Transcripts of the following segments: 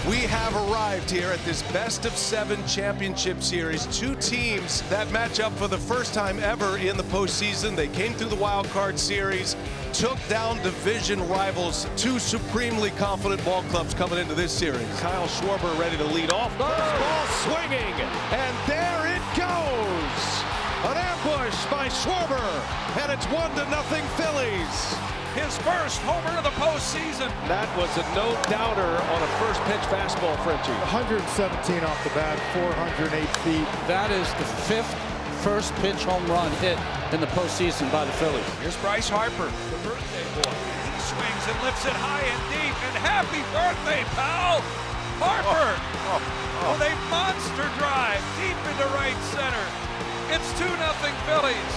We have arrived here at this best-of-7 championship series. Two teams that match up for the first time ever in the postseason. They came through the wild card series, took down division rivals. Two supremely confident ball clubs coming into this series. Kyle Schwarber ready to lead off. First ball swinging, and there it goes. An ambush by Schwarber, and it's 1-0 Phillies. His first homer of the postseason. That was a no-doubter on a first-pitch fastball, Frenchie. 117 off the bat, 408 feet. That is the fifth first-pitch home run hit in the postseason by the Phillies. Here's Bryce Harper, the birthday boy. He swings and lifts it high and deep, and happy birthday, pal! Harper with a monster drive deep into right center. It's 2-0 Phillies.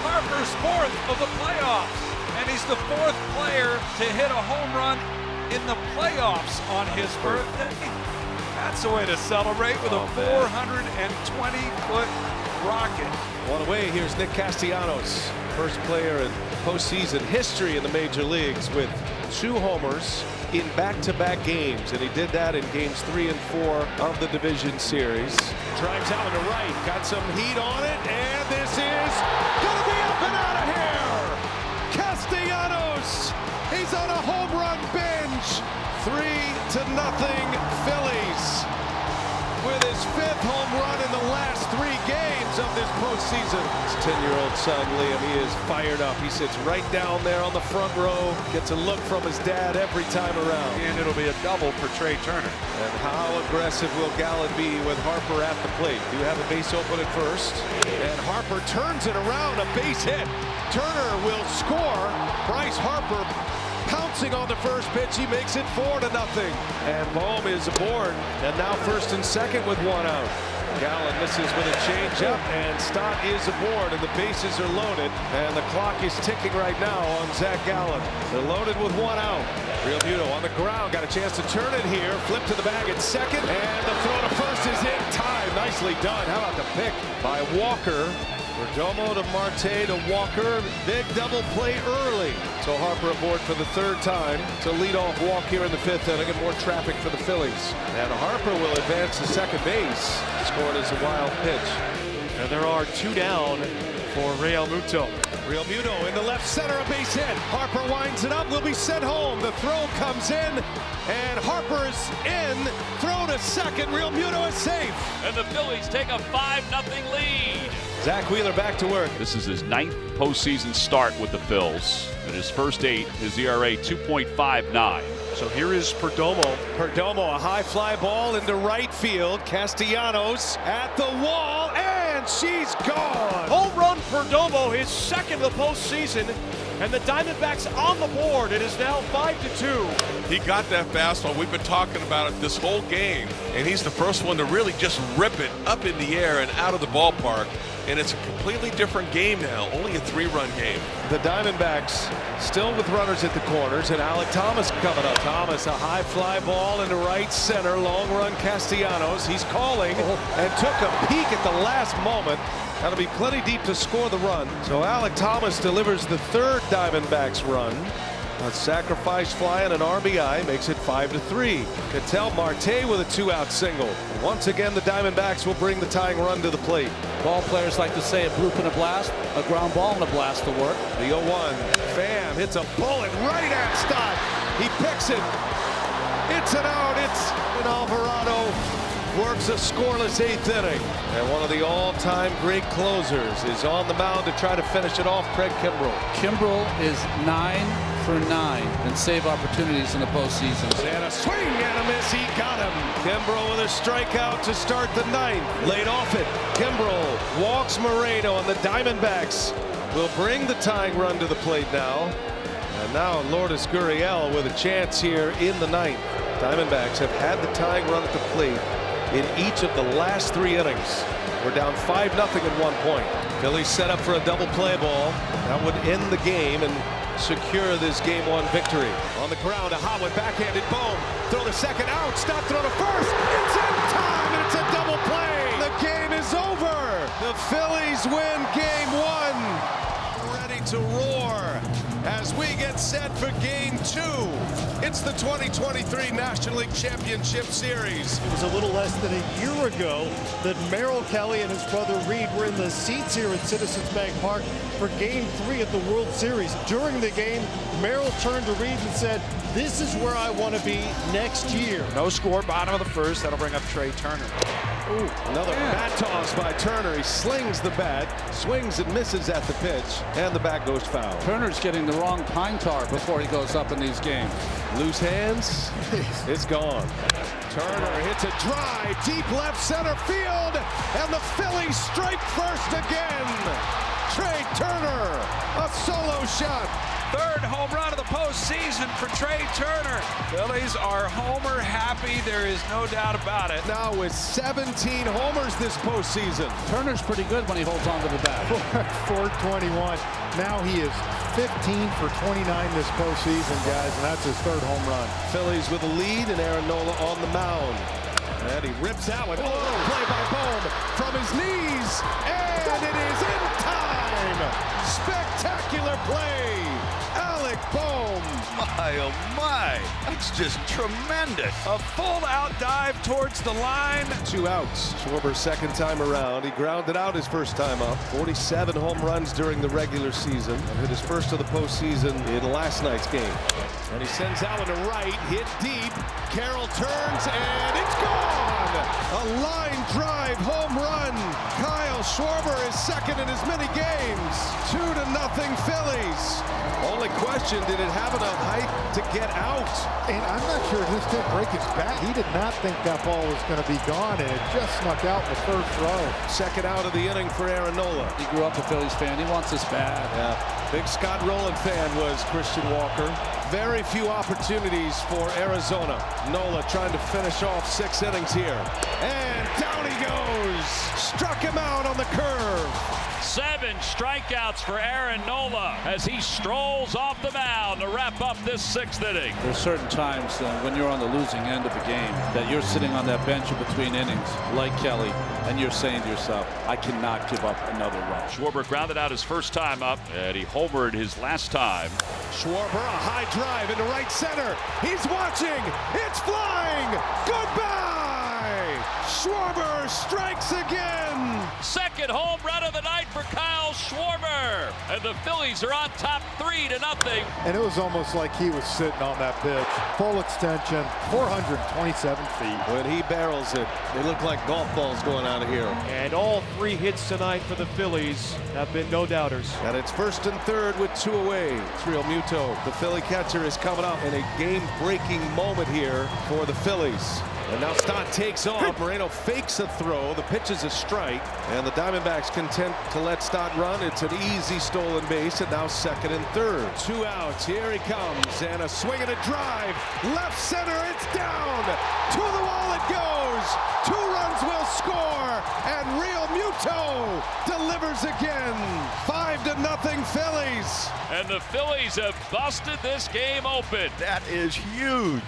Harper's fourth of the playoffs. And he's the fourth player to hit a home run in the playoffs on his birthday. That's a way to celebrate with a 420-foot rocket. One away, here's Nick Castellanos. First player in postseason history in the major leagues with 2 homers in back-to-back games. And he did that in games 3 and 4 of the division series. Drives out to right, got some heat on it, and this is gonna be up and out of here! Castellanos, he's on a home run binge. 3-0 Phillies. With his 5th home run in the last 3 games of this postseason. His 10-year-old son, Liam, he is fired up. He sits right down there on the front row, gets a look from his dad every time around. And it'll be a double for Trey Turner. And how aggressive will Gallen be with Harper at the plate? Do you have a base open at first? And Harper turns it around, a base hit. Turner will score. Bryce Harper pouncing on the first pitch. He makes it 4-0. And Bohm is aboard. And now first and second with 1 out. Gallen misses with a changeup, and Stott is aboard, and the bases are loaded. And the clock is ticking right now on Zach Gallen. They're loaded with 1 out. Real Muto on the ground, got a chance to turn it here. Flip to the bag at second, and the throw to first is in time. Nicely done. How about the pick by Walker? Perdomo to Marte to Walker. Big double play early. So Harper aboard for the 3rd time to lead off walk here in the 5th inning, and more traffic for the Phillies. And Harper will advance to second base. Scored as a wild pitch. And there are 2 down for Real Muto. Real Muto in the left center, a base hit. Harper winds it up, will be sent home. The throw comes in, and Harper's in. Throw to second. Real Muto is safe. And the Phillies take a 5-0 lead. Zach Wheeler back to work. This is his 9th postseason start with the Phils. In his first 8, his ERA 2.59. So here is Perdomo. Perdomo, a high fly ball into right field. Castellanos at the wall, and she's gone. Home run Perdomo, his 2nd of the postseason. And the Diamondbacks on the board. It is now 5-2. He got that fastball. We've been talking about it this whole game. And he's the first one to really just rip it up in the air and out of the ballpark. And it's a completely different game now, only a 3-run game. The Diamondbacks still with runners at the corners, and Alec Thomas coming up. Thomas, a high fly ball into right center, long run Castellanos. He's calling and took a peek at the last moment. That'll be plenty deep to score the run. So Alec Thomas delivers the 3rd Diamondbacks run. A sacrifice fly and an RBI makes it 5-3. Ketel Marte with a 2-out single. Once again, the Diamondbacks will bring the tying run to the plate. Ball players like to say a bloop and a blast, a ground ball and a blast to work. The 0-1. Pham hits a bullet right at Stott. He picks it. It's an out. It's Alvarado. Works a scoreless 8th inning. And one of the all-time great closers is on the mound to try to finish it off, Craig Kimbrell. Kimbrell is 9 for 9 in save opportunities in the postseason. And a swing and a miss. He got him. Kimbrell with a strikeout to start the 9th. Laid off it. Kimbrell walks Moreno, and the Diamondbacks will bring the tying run to the plate now. And now Lourdes Gurriel with a chance here in the 9th. Diamondbacks have had the tying run at the plate in each of the last 3 innings. We're down 5-0 at 1 point. Phillies set up for a double play ball. That would end the game and secure this Game 1 victory. On the ground, a hot one, backhanded Bohm. Throw to second, out, stop, throw to first. It's in time, and it's a double play. The game is over. The Phillies win Game 1. Ready to roar as as we get set for Game 2. It's the 2023 National League Championship Series. It was a little less than a year ago that Merrill Kelly and his brother Reed were in the seats here at Citizens Bank Park for Game 3 at the World Series. During the game, Merrill turned to Reed and said, "This is where I want to be next year." No score, bottom of the first. That'll bring up Trey Turner. Ooh, another bat toss by Turner. He slings the bat, swings and misses at the pitch, and the bat goes foul. Turner's getting the wrong pine tar before he goes up in these games. Loose hands, it's gone. Turner hits a drive, deep left center field, and the Phillies strike first again. Trey Turner, a solo shot. Third home run of the postseason for Trey Turner. Phillies are homer happy. There is no doubt about it. Now with 17 homers this postseason. Turner's pretty good when he holds on to the bat. 421. Now he is 15 for 29 this postseason, guys, and that's his third home run. Phillies with a lead, and Aaron Nola on the mound. And he rips out with play by Bohm from his knees, and it is in time. Spectacular play. Alec Bohm. My, oh my. That's just tremendous. A full-out dive towards the line. 2 outs. Schwarber's second time around. He grounded out his first time up. 47 home runs during the regular season. And hit his first of the postseason in last night's game. And he sends Allen to right, hit deep. Carroll turns, and it's gone! A line drive home run. Kyle Schwarber is second in as many games. 2-0 Phillies. Only question, did it have enough height to get out? And I'm not sure this didn't break his back. He did not think that ball was going to be gone, and it just snuck out in the first row. Second out of the inning for Aaron Nola. He grew up a Phillies fan. He wants this bad. Yeah. Big Scott Rowland fan was Christian Walker. Very few opportunities for Arizona. Nola trying to finish off 6 innings here. And down he goes. Struck him out on the curve. 7 strikeouts for Aaron Nola as he strolls off the mound to wrap up this 6th inning. There's certain times when you're on the losing end of a game that you're sitting on that bench in between innings, like Kelly, and you're saying to yourself, I cannot give up another run. Schwarber grounded out his first time up, and he homered his last time. Schwarber, a high drive into right center. He's watching. It's flying. Goodbye. Schwarber strikes again. Second home run of the night for Kyle Schwarber. And the Phillies are on top 3-0. And it was almost like he was sitting on that pitch. Full extension, 427 feet. When he barrels it, they look like golf balls going out of here. And all 3 hits tonight for the Phillies have been no doubters. And it's first and third with 2 away. It's Real Muto. The Philly catcher is coming up in a game-breaking moment here for the Phillies. And now Stott takes off. Moreno fakes a throw. The pitch is a strike. And the Diamondbacks content to let Stott run. It's an easy stolen base. And now second and third. 2 outs. Here he comes. And a swing and a drive. Left center. It's down. To the wall it goes. 2 runs will score. And Real Muto delivers again. 5-0 Phillies. And the Phillies have busted this game open. That is huge.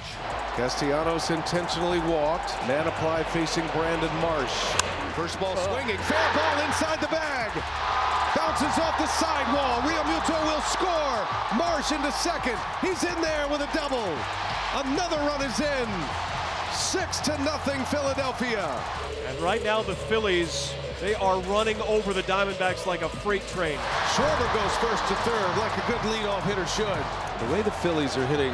Castellanos intentionally walked. Man applied facing Brandon Marsh. First ball swinging. Fair ball inside the bag. Bounces off the sidewall. Real Muto will score. Marsh into second. He's in there with a double. Another run is in. 6-0 Philadelphia. And right now the Phillies, they are running over the Diamondbacks like a freight train. Schwarber goes first to third like a good leadoff hitter should. The way the Phillies are hitting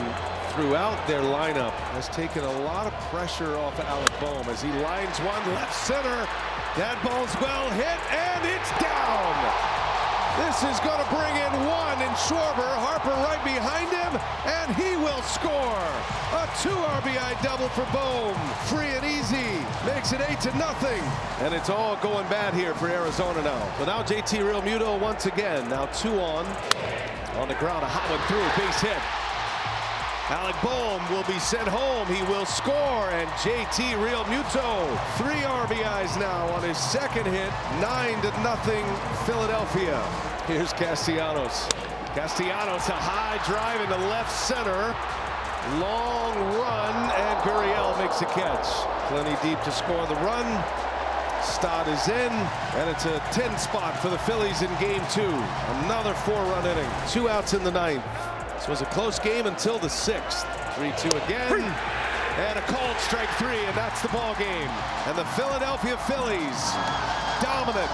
throughout their lineup has taken a lot of pressure off of Alec Bohm as he lines one left center. That ball's well hit, and it's down. This is going to bring in 1 in Schwarber. Harper right behind him, and he will score. A 2 RBI double for Bohm. Free and easy. Makes it 8-0. And it's all going bad here for Arizona now. So now JT Real Muto once again. Now 2 on the ground. A hot one through. Base hit. Alec Bohm will be sent home. He will score, and JT Real Muto 3 RBIs now on his second hit. 9-0 Philadelphia. Here's Castellanos. Castellanos, a high drive into left center. Long run, and Gurriel makes a catch. Plenty deep to score the run. Stott is in, and it's a 10 spot for the Phillies in game 2. Another 4-run inning. 2 outs in the 9th. This was a close game until the 6th. 3-2 again. And a called strike 3, and that's the ball game. And the Philadelphia Phillies dominant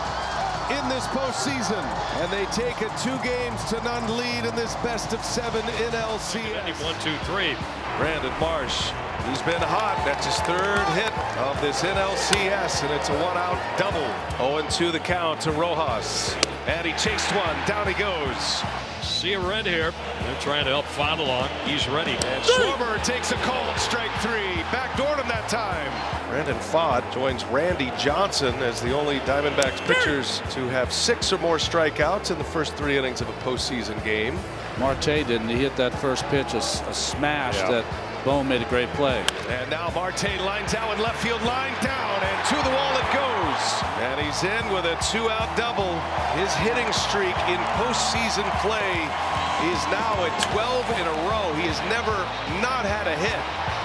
in this postseason. And they take a 2-0 lead in this best-of-7 NLCS. 1-2-3. Brandon Marsh, he's been hot. That's his 3rd hit of this NLCS, and it's a 1-out double. 0-2 the count to Rojas. And he chased one. Down he goes. See a red here. They're trying to help Font along. He's ready. And Schwarber takes a called strike 3. Backdoored him that time. Brandon Pfaadt joins Randy Johnson as the only Diamondbacks pitchers to have 6 or more strikeouts in the first 3 innings of a postseason game. Marte didn't. He hit that first pitch, a smash that Bohm made a great play. And now Marte lines out in left field, line down, and to the wall it goes. And he's in with a 2-out double. His hitting streak in postseason play is now at 12 in a row. He has never not had a hit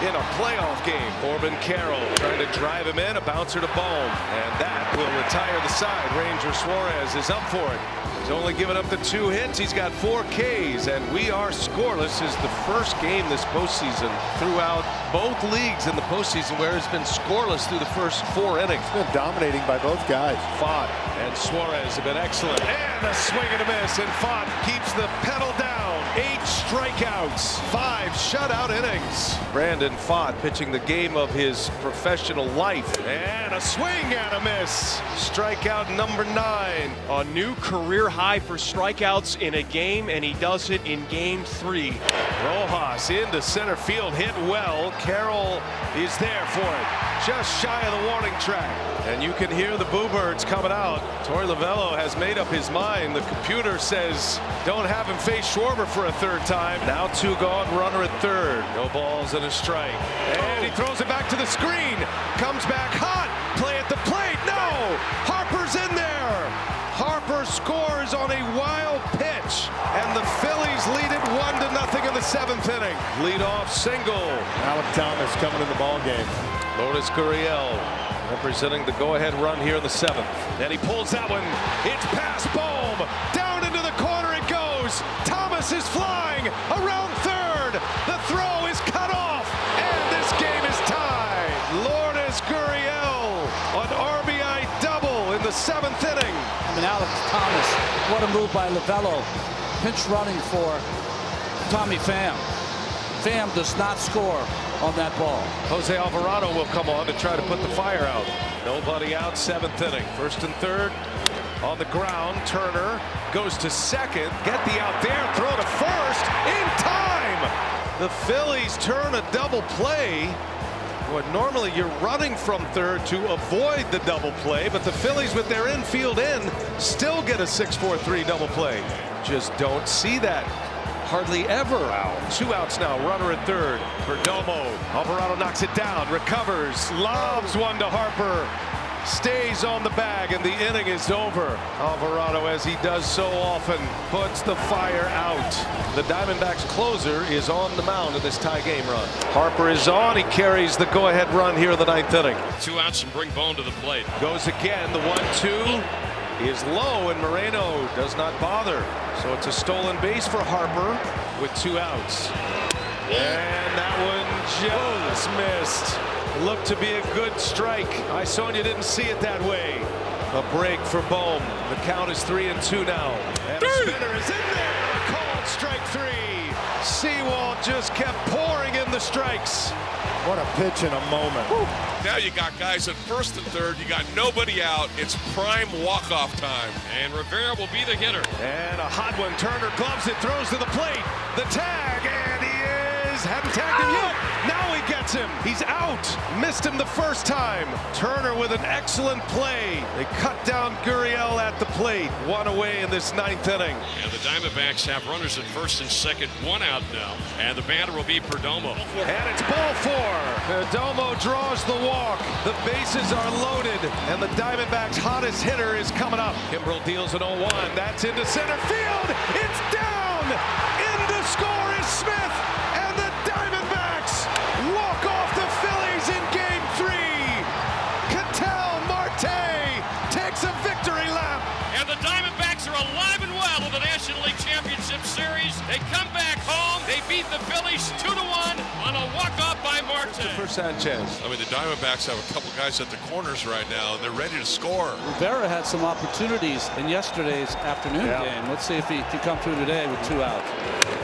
in a playoff game. Corbin Carroll trying to drive him in, a bouncer to Bohm, and that will retire the side. Ranger Suarez is up for it. He's only given up the 2 hits. He's got 4 Ks, and we are scoreless. Is the first game this postseason throughout both leagues in the postseason where it's been scoreless through the first 4 innings. It's been dominating by both guys. Pfaadt and Suarez have been excellent. And a swing and a miss, and Pfaadt keeps the pedal down. 8 strikeouts, 5 shutout innings. Brandon Pfaadt pitching the game of his professional life. And a swing and a miss. Strikeout number 9. A new career high for strikeouts in a game, and he does it in game 3. Rojas into center field, hit well. Carroll is there for it, just shy of the warning track. And you can hear the Boo Birds coming out. Torey Lovullo has made up his mind. The computer says don't have him face Schwarber for a 3rd time. Now 2 gone, runner at 3rd. No balls and a strike. And he throws it back to the screen. Comes back hot. Play at the plate. No! Harper's in there. Harper scores on a wild pitch, and the Phillies lead it 1-0 in the 7th inning. Leadoff single. Alec Thomas coming in the ball game. Lourdes Gurriel representing the go-ahead run here in the 7th. And he pulls that one. It's past Bohm. Down into the corner it goes. Thomas is flying around 3rd. The throw is cut off, and this game is tied. Lourdes Gurriel on RBI double in the 7th inning. I mean, Alex Thomas, what a move by Lovullo. Pinch running for Tommy Pham. Pham does not score on that ball. Jose Alvarado will come on to try to put the fire out. Nobody out, 7th inning. 1st and 3rd on the ground. Turner goes to 2nd. Get the out there, throw to 1st in time. The Phillies turn a double play. Well, normally you're running from 3rd to avoid the double play, but the Phillies with their infield in still get a 6-4-3 double play. Just don't see that hardly ever. 2 outs now, runner at 3rd. Perdomo. Alvarado knocks it down, recovers, lobs one to Harper. Stays on the bag, and the inning is over. Alvarado, as he does so often, puts the fire out. The Diamondbacks closer is on the mound in this tie game run. Harper is on. He carries the go-ahead run here in the 9th inning. 2 outs and bring Bohm to the plate. Goes again. The 1-2 is low, and Moreno does not bother. So it's a stolen base for Harper with 2 outs. And that one just missed. Looked to be a good strike. Sonia didn't see it that way. A break for Bohm. The count is 3-2 now. And the spinner is in there. A called strike 3. Sewald just kept pouring in the strikes. What a pitch in a moment. Woo. Now you got guys at 1st and 3rd. You got nobody out. It's prime walk-off time. And Rivera will be the hitter. And a hot one. Turner gloves it, throws to the plate. The tag, and he hadn't tagged him yet. Now he gets him. He's out. Missed him the 1st time. Turner with an excellent play. They cut down Gurriel at the plate. 1 away in this 9th inning. And the Diamondbacks have runners at 1st and 2nd, 1 out now. And the batter will be Perdomo. And it's ball 4. Perdomo draws the walk. The bases are loaded, and the Diamondbacks' hottest hitter is coming up. Kimbrel deals an 0-1. That's into center field. It's down. In to score is Smith, and the Diamondbacks walk off the Phillies in Game 3. Ketel Marte takes a victory lap. And the Diamondbacks are alive and well in the National League Championship Series. They come back home the Phillies 2-1 on a walk-off by Marte. For Sanchez. I mean, the Diamondbacks have a couple guys at the corners right now, and they're ready to score. Rivera had some opportunities in yesterday's afternoon game. Let's see if he can come through today with 2 outs.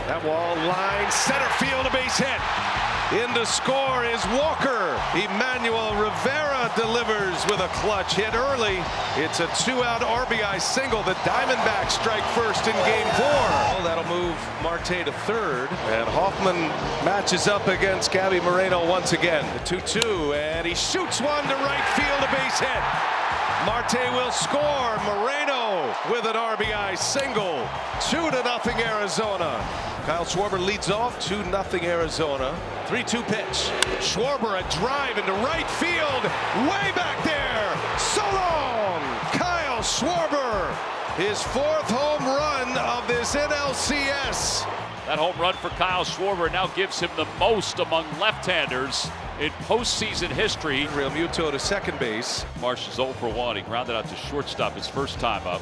That wall line, center field, a base hit. In to score is Walker. Emmanuel Rivera delivers with a clutch hit early. It's a 2-out RBI single. The Diamondbacks strike first in game 4. Well, that'll move Marte to third. And Hoffman matches up against Gabby Moreno once again. The 2-2, and he shoots one to right field, a base hit. Marte will score. Moreno with an RBI single. 2-0 Arizona. Kyle Schwarber leads off. 2-0 Arizona. 3-2 pitch. Schwarber a drive into right field. Way back there. So long. Kyle Schwarber. His 4th home run of this NLCS. That home run for Kyle Schwarber now gives him the most among left-handers in postseason history. Real Muto to second base. Marsh is 0 for 1. He grounded out to shortstop his first time up.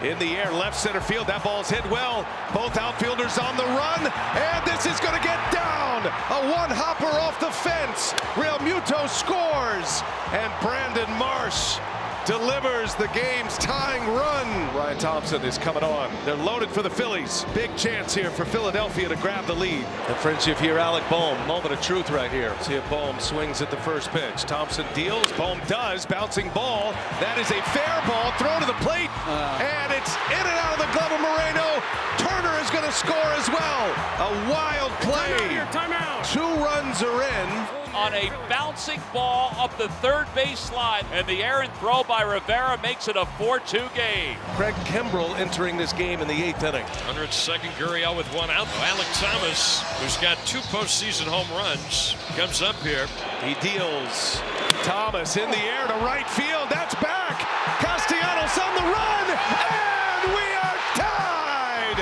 In the air, left center field. That ball's hit well. Both outfielders on the run. And this is going to get down. A one-hopper off the fence. Real Muto scores. And Brandon Marsh delivers the game's tying run. Ryan Thompson is coming on. They're loaded for the Phillies. Big chance here for Philadelphia to grab the lead. And friendship here, Alec Bohm. Moment of truth right here. See if Bohm swings at the first pitch. Thompson deals. Bohm does. Bouncing ball. That is a fair ball. Throw to the plate. And it's in and out of the glove of Moreno. Turner is going to score as well. A wild play. Timeout. 2 runs are in. On a bouncing ball up the third baseline, and the errant throw by Rivera makes it a 4-2 game. Craig Kimbrell entering this game in the 8th inning. Under its second, Gurriel with 1 out. Alec Thomas, who's got 2 postseason home runs, comes up here. He deals. Thomas in the air to right field. That's back. Castellanos on the run, and we are tied.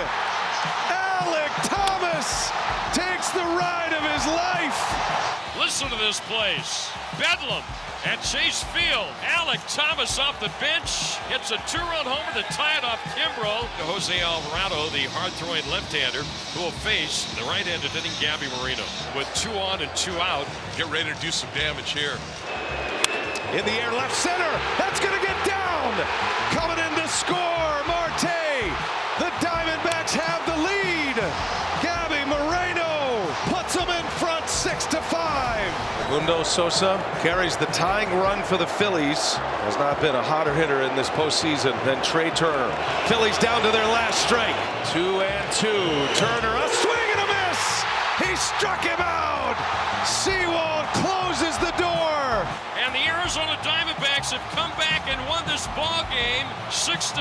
Alec Thomas takes the ride of his life. Listen to this place. Bedlam at Chase Field. Alec Thomas off the bench hits a 2-run homer to tie it off Kimbrell. Jose Alvarado, the hard-throwing left-hander, who will face the right-handed hitting Gabby Moreno. With 2 on and 2 out, Get ready to do some damage here. In the air, left center. That's going to get down. Coming in to score, Marte. The Diamondbacks have the lead. Gabby Moreno puts them in front 6-5. Mundo Sosa carries the tying run for the Phillies. Has not been a hotter hitter in this postseason than Trey Turner. Phillies down to their last strike. 2-2. Turner, a swing and a miss. He struck him out. Sewald closes the door. and the Arizona Diamondbacks have come back and won this ball game 6-5.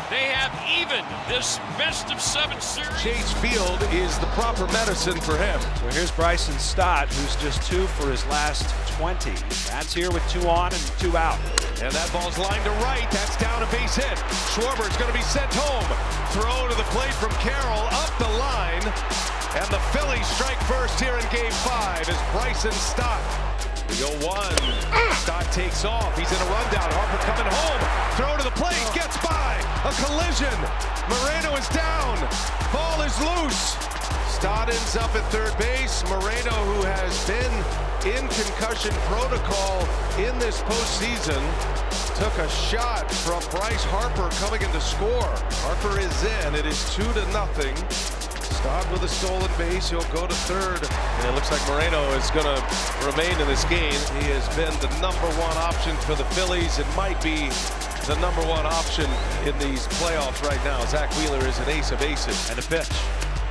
They have even this best-of-7 series. Chase Field is the proper medicine for him. So here's Bryson Stott, who's just 2 for his last 20. That's here with 2 on and 2 out. And that ball's lined to right. That's down a base hit. Schwarber's going to be sent home. Throw to the plate from Carroll up the line. And the Phillies strike first here in Game 5 as Bryson Stott. The 0-1. Stott takes off. He's in a rundown. Harper coming home. Throw to the plate. Gets by. A collision. Moreno is down. Ball is loose. Stott ends up at third base. Moreno, who has been in concussion protocol in this postseason, took a shot from Bryce Harper coming in to score. Harper is in. It is 2-0. Stott with a stolen base. He'll go to third. And it looks like Moreno is going to remain in this game. He has been the #1 option for the Phillies and might be the #1 option in these playoffs right now. Zach Wheeler is an ace of aces. And a pitch.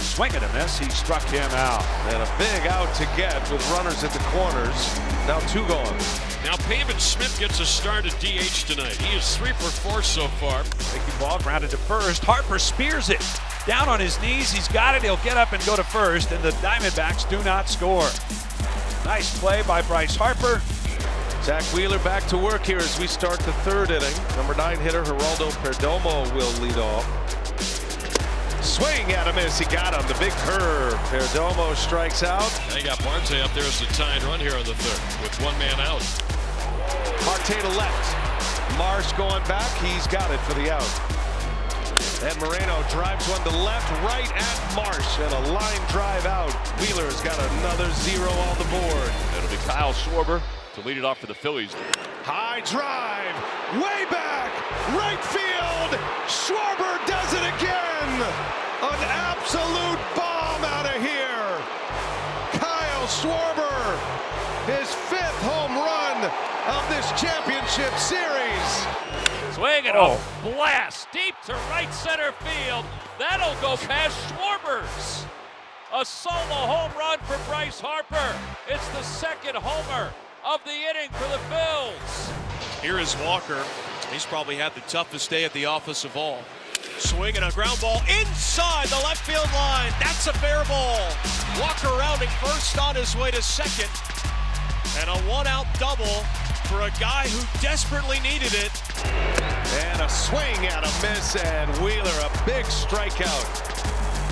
Swing and a miss. He struck him out. And a big out to get with runners at the corners. Now 2 gone. Now Pavin Smith gets a start at DH tonight. He is 3 for 4 so far. Breaking ball grounded to first. Harper spears it. Down on his knees. He's got it. He'll get up and go to first. And the Diamondbacks do not score. Nice play by Bryce Harper. Zach Wheeler back to work here as we start the third inning. Number 9 hitter Geraldo Perdomo will lead off. Swing and a miss. He got him. The big curve. Perdomo strikes out. They got Marte up there as the tying run here on the third with 1 man out. Marte to left. Marsh going back. He's got it for the out. And Moreno drives one to left, right at Marsh, and a line drive out. Wheeler's got another 0 on the board. It'll be Kyle Schwarber to lead it off for the Phillies. High drive, way back, right field. Schwarber does it again. An absolute bomb out of here. Kyle Schwarber, his 5th home run of this championship series. Swing and a blast deep to right center field. That'll go past Schwarber's. A solo home run for Bryce Harper. It's the 2nd homer of the inning for the Phils. Here is Walker. He's probably had the toughest day at the office of all. Swing and a ground ball inside the left field line. That's a fair ball. Walker rounding first on his way to second. And a 1-out double for a guy who desperately needed it. And a swing and a miss, and Wheeler a big strikeout.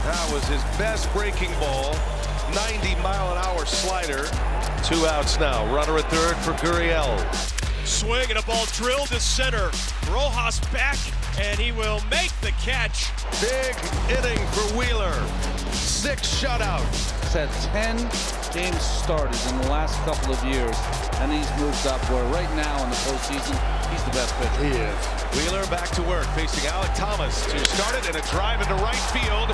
That was his best breaking ball. 90-mile-an-hour slider. 2 outs now. Runner at third for Gurriel. Swing and a ball drilled to center. Rojas back, and he will make the catch. Big inning for Wheeler. 6 shutouts. He's had 10 games started in the last couple of years, and he's moved up where right now in the postseason, he's the best pitcher. He is. Wheeler back to work, facing Alec Thomas to start it, and a drive into right field.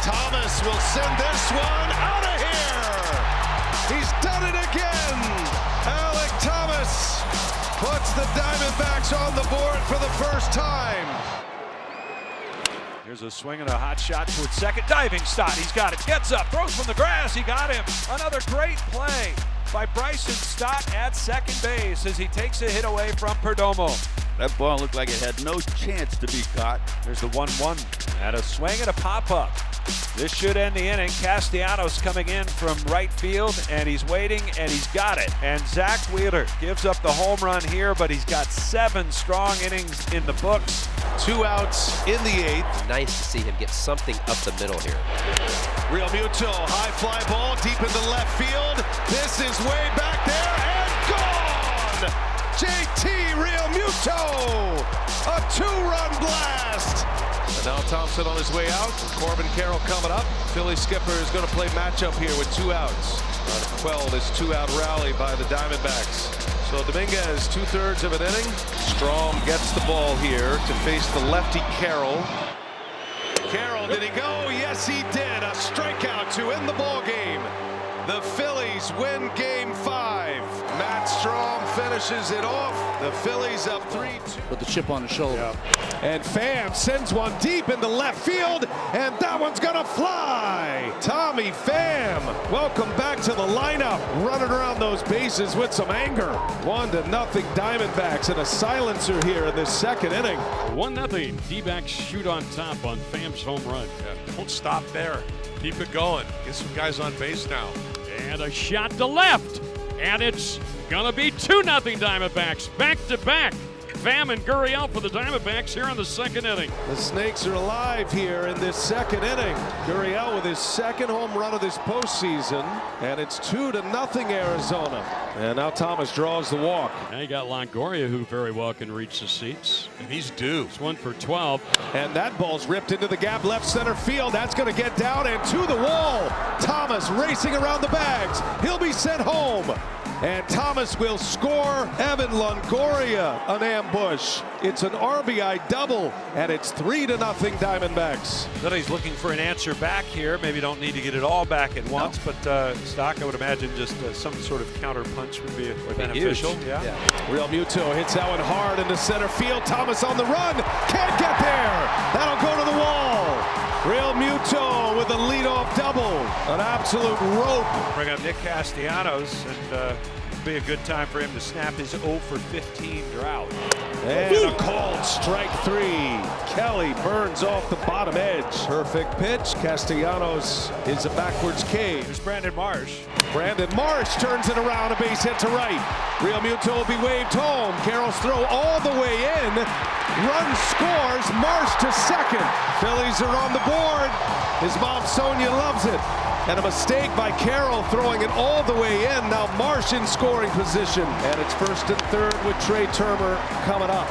Thomas will send this one out of here. He's done it again. Alec Thomas puts the Diamondbacks on the board for the first time. Here's a swing and a hot shot towards second. Diving Stott. He's got it. Gets up. Throws from the grass. He got him. Another great play by Bryson Stott at second base as he takes a hit away from Perdomo. That ball looked like it had no chance to be caught. There's the 1-1. And a swing and a pop-up. This should end the inning. Castellanos coming in from right field, and he's waiting, and he's got it. And Zach Wheeler gives up the home run here, but he's got 7 strong innings in the books. 2 outs in the 8th. Nice to see him get something up the middle here. Real Muto, high fly ball deep into left field. This is way back there and gone! JT Real Muto, a 2-run blast. And now Thompson on his way out. Corbin Carroll coming up. Philly skipper is going to play matchup here with 2 outs. Trying to quell this 2-out rally by the Diamondbacks. So Dominguez, 2/3 of an inning. Strom gets the ball here to face the lefty Carroll. Carroll, did he go? Yes, he did. A strikeout to end the ball game. The Phillies win Game 5. Matt Strom finishes it off. The Phillies up 3-2. With the chip on his shoulder. Yeah. And Pham sends one deep into left field, and that one's gonna fly. Tommy Pham, welcome back to the lineup. Running around those bases with some anger. 1-0 Diamondbacks, and a silencer here in this 2nd inning. 1-0. D-backs shoot on top on Pham's home run. Yeah, don't stop there. Keep it going. Get some guys on base now. And a shot to left. And it's gonna be 2-0 Diamondbacks. Back to back. Pham and Gurriel for the Diamondbacks here in the 2nd inning. The Snakes are alive here in this 2nd inning. Gurriel with his 2nd home run of this postseason, and it's 2-0 Arizona. And now Thomas draws the walk. Now you got Longoria, who very well can reach the seats. And he's due. It's 1 for 12. And that ball's ripped into the gap left center field. That's going to get down and to the wall. Thomas racing around the bags. He'll be sent home. And Thomas will score. Evan Longoria, an ambush. It's an RBI double, and it's 3-0 Diamondbacks. Then he's looking for an answer back here. Maybe don't need to get it all back at once, but Stock, I would imagine just some sort of counter punch would be beneficial. Yeah. Real Muto hits that one hard into center field. Thomas on the run. Can't get there. That'll go to the wall. Real Muto with a leadoff double. An absolute rope. Bring up Nick Castellanos, and be a good time for him to snap his 0 for 15 drought. And a called strike 3. Kelly burns off the bottom edge. Perfect pitch. Castellanos is a backwards K. Here's Brandon Marsh. Brandon Marsh turns it around, a base hit to right. Real Muto will be waved home. Carroll's throw all the way in. Run scores. Marsh to second. Phillies are on the board. His mom Sonia loves it. And a mistake by Carroll throwing it all the way in. Now Marsh in scoring position. And it's 1st and 3rd with Trey Turner coming up.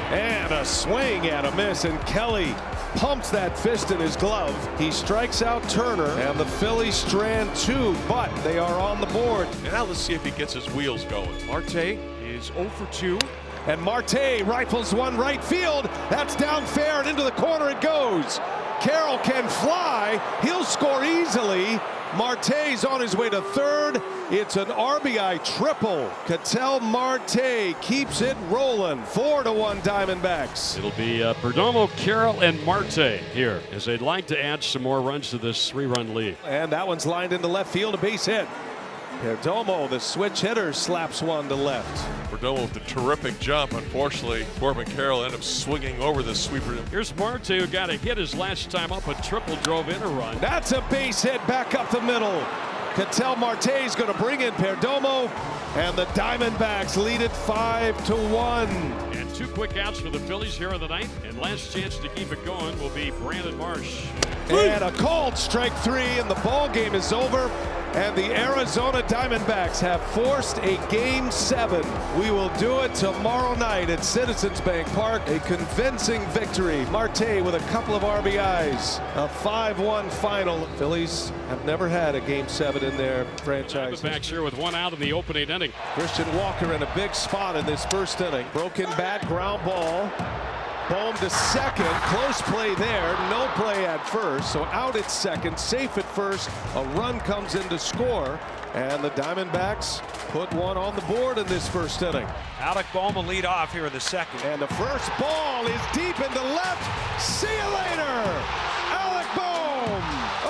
And a swing and a miss. And Kelly pumps that fist in his glove. He strikes out Turner, and the Phillies strand 2, but they are on the board. And now let's see if he gets his wheels going. Marte is 0 for 2. And Marte rifles one right field. That's down fair and into the corner it goes. Carroll can fly. He'll score easily. Marte's on his way to third. It's an RBI triple. Ketel Marte keeps it rolling. 4-1 Diamondbacks. It'll be Perdomo, Carroll, and Marte here as they'd like to add some more runs to this 3-run lead. And that one's lined into left field, a base hit. Perdomo, the switch hitter, slaps one to left. Perdomo with a terrific jump. Unfortunately, Corbin Carroll ended up swinging over the sweeper. Here's Marte, who got a hit his last time up. A triple drove in a run. That's a base hit back up the middle. Ketel Marte is going to bring in Perdomo, and the Diamondbacks lead it 5-1. And 2 quick outs for the Phillies here in the ninth. And last chance to keep it going will be Brandon Marsh. And a called strike 3, and the ball game is over. And the Arizona Diamondbacks have forced a Game 7. We will do it tomorrow night at Citizens Bank Park. A convincing victory. Marte with a couple of RBIs. A 5-1 final. Phillies have never had a Game 7 in their franchise. Diamondbacks here with 1 out in the opening inning. Christian Walker in a big spot in this first inning. Broken bat, ground ball. Bohm to second, close play there, no play at first, so out at second, safe at first, a run comes in to score, and the Diamondbacks put one on the board in this first inning. Alec Bohm will lead off here in the second. And the first ball is deep into left, see you later! Alec Bohm,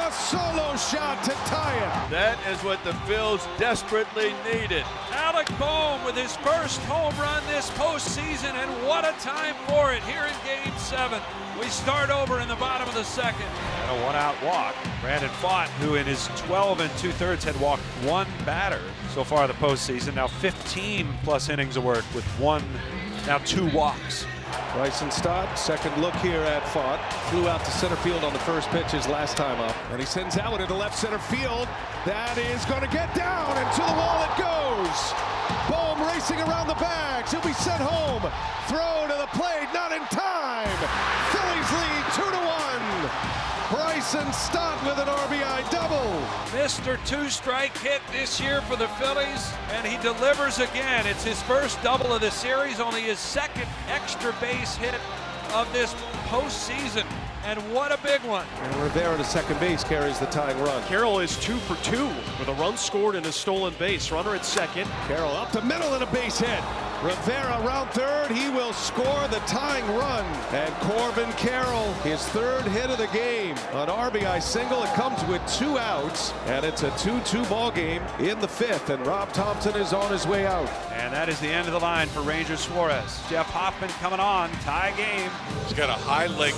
a solo shot to tie it. That is what the Phils desperately needed. Alec Bohm with his first home run this postseason, and what a time for it here in Game 7. We start over in the bottom of the second. And a 1-out walk. Brandon Pfaadt, who in his 12 2/3 had walked 1 batter so far in the postseason, now 15 plus innings of work with 2 walks. Bryson Stott, second look here at Pfaadt. Flew out to center field on the first pitch his last time up. And he sends that one into left center field. That is going to get down, and to the wall it goes. Bohm racing around the bags. He'll be sent home. Throw to the plate, not in time. Phillies lead 2-1. Bryson Stott with an RBI double. Mr. 2-strike hit this year for the Phillies, and he delivers again. It's his first double of the series, only his second extra base hit of this postseason. And what a big one. And Rivera to second base carries the tying run. Carroll is 2 for 2 with a run scored and a stolen base. Runner at second. Carroll up the middle and a base hit. Rivera around third. He will score the tying run. And Corbin Carroll, his third hit of the game. An RBI single. It comes with 2 outs. And it's a 2-2 ball game in the 5th. And Rob Thompson is on his way out. And that is the end of the line for Ranger Suarez. Jeff Hoffman coming on. Tie game. He's got a high leg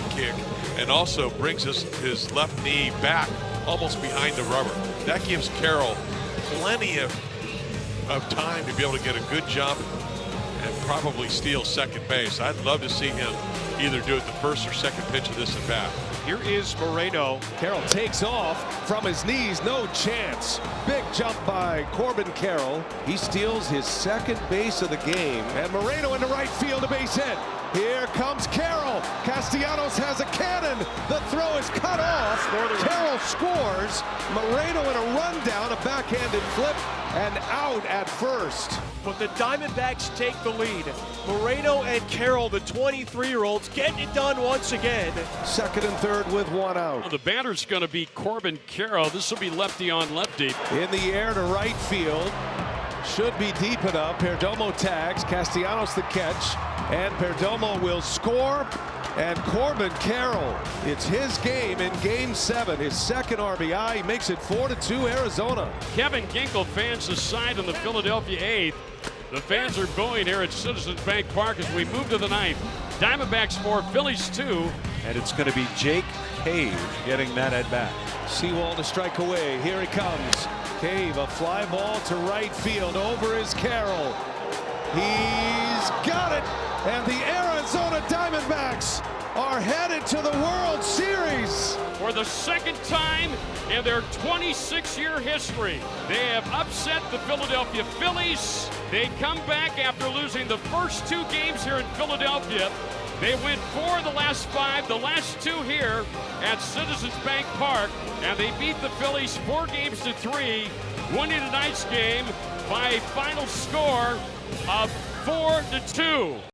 kick and also brings his left knee back almost behind the rubber. That gives Carroll plenty of time to be able to get a good jump and probably steal second base. I'd love to see him either do it the first or second pitch of this at bat. Here is Moreno. Carroll takes off from his knees, no chance. Big jump by Corbin Carroll. He steals his second base of the game. And Moreno into right field, a base hit. Here comes Carroll. Castellanos has a cannon. The throw is cut off. Carroll scores. Moreno in a rundown, a backhanded flip, and out at first. But the Diamondbacks take the lead. Moreno and Carroll, the 23-year-olds, getting it done once again. Second and third with 1 out. Well, the batter's going to be Corbin Carroll. This will be lefty on lefty. In the air to right field. Should be deep enough. Perdomo tags. Castellanos the catch. And Perdomo will score. And Corbin Carroll, it's his game in Game 7. His second RBI. He makes it 4-2 Arizona. Kevin Ginkel fans the side in the Philadelphia 8th. The fans are booing here at Citizens Bank Park as we move to the 9th. Diamondbacks 4, Phillies 2. And it's going to be Jake Cave getting that at bat. Sewell to strike away. Here he comes. Cave, a fly ball to right field. Over is Carroll. He's got it. And the Arizona Diamondbacks are headed to the World Series. For the second time in their 26-year history, they have upset the Philadelphia Phillies. They come back after losing the first 2 games here in Philadelphia. They win 4 of the last 5, the last 2 here at Citizens Bank Park, and they beat the Phillies 4-3, winning tonight's game by a final score of 4-2.